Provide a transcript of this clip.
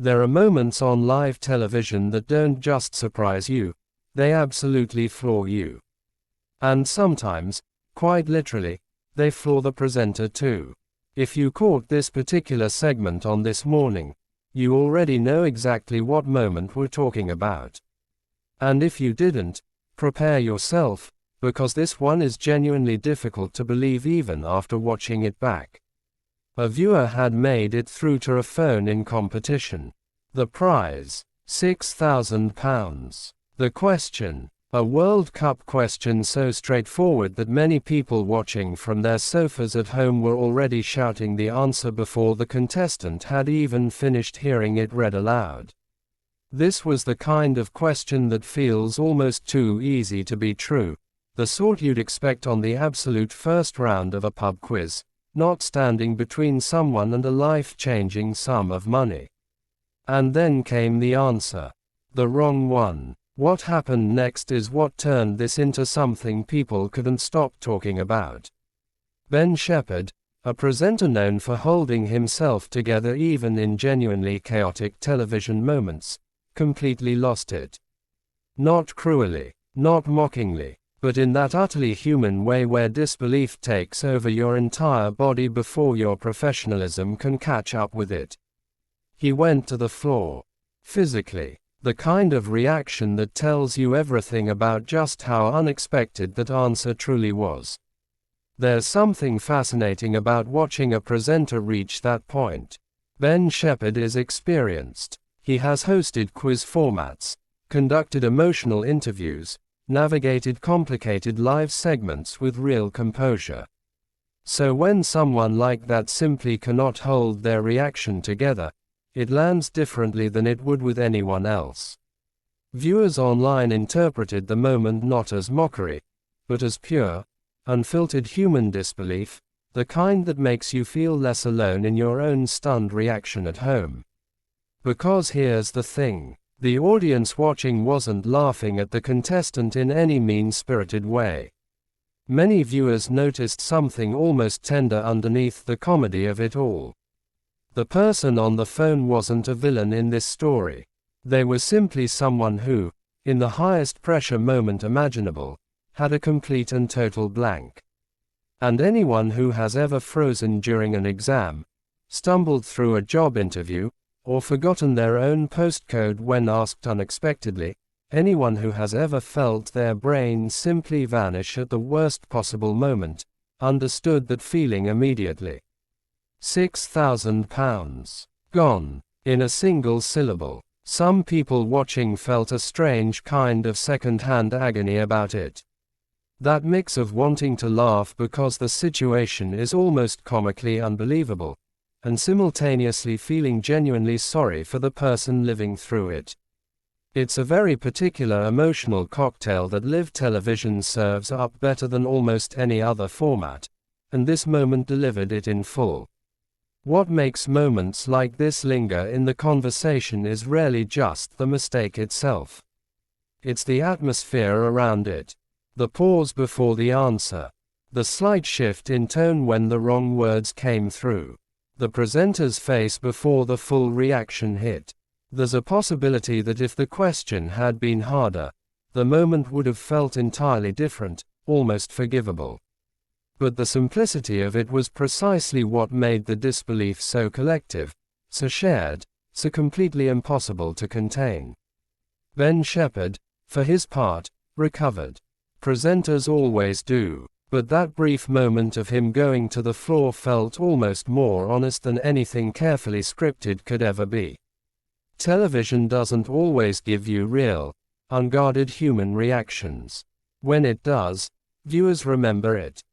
There are moments on live television that don't just surprise you, they absolutely floor you. And sometimes, quite literally, they floor the presenter too. If you caught this particular segment on This Morning, you already know exactly what moment we're talking about. And if you didn't, prepare yourself, because this one is genuinely difficult to believe even after watching it back. A viewer had made it through to a phone-in competition. The prize, £6,000. The question, a World Cup question so straightforward that many people watching from their sofas at home were already shouting the answer before the contestant had even finished hearing it read aloud. This was the kind of question that feels almost too easy to be true, the sort you'd expect on the absolute first round of a pub quiz, not standing between someone and a life-changing sum of money. And then came the answer. The wrong one. What happened next is what turned this into something people couldn't stop talking about. Ben Shephard, a presenter known for holding himself together even in genuinely chaotic television moments, completely lost it. Not cruelly, not mockingly, but in that utterly human way where disbelief takes over your entire body before your professionalism can catch up with it. He went to the floor. Physically. The kind of reaction that tells you everything about just how unexpected that answer truly was. There's something fascinating about watching a presenter reach that point. Ben Shephard is experienced. He has hosted quiz formats, conducted emotional interviews, navigated complicated live segments with real composure. So when someone like that simply cannot hold their reaction together, it lands differently than it would with anyone else. Viewers online interpreted the moment not as mockery, but as pure, unfiltered human disbelief, the kind that makes you feel less alone in your own stunned reaction at home. Because here's the thing. The audience watching wasn't laughing at the contestant in any mean-spirited way. Many viewers noticed something almost tender underneath the comedy of it all. The person on the phone wasn't a villain in this story. They were simply someone who, in the highest pressure moment imaginable, had a complete and total blank. And anyone who has ever frozen during an exam, stumbled through a job interview, or forgotten their own postcode when asked unexpectedly, anyone who has ever felt their brain simply vanish at the worst possible moment, understood that feeling immediately. £6,000. Gone. In a single syllable. Some people watching felt a strange kind of second-hand agony about it. That mix of wanting to laugh because the situation is almost comically unbelievable, and simultaneously feeling genuinely sorry for the person living through it. It's a very particular emotional cocktail that live television serves up better than almost any other format, and this moment delivered it in full. What makes moments like this linger in the conversation is rarely just the mistake itself. It's the atmosphere around it. The pause before the answer. The slight shift in tone when the wrong words came through. The presenter's face before the full reaction hit. There's a possibility that if the question had been harder, the moment would have felt entirely different, almost forgivable. But the simplicity of it was precisely what made the disbelief so collective, so shared, so completely impossible to contain. Ben Shephard, for his part, recovered. Presenters always do. But that brief moment of him going to the floor felt almost more honest than anything carefully scripted could ever be. Television doesn't always give you real, unguarded human reactions. When it does, viewers remember it.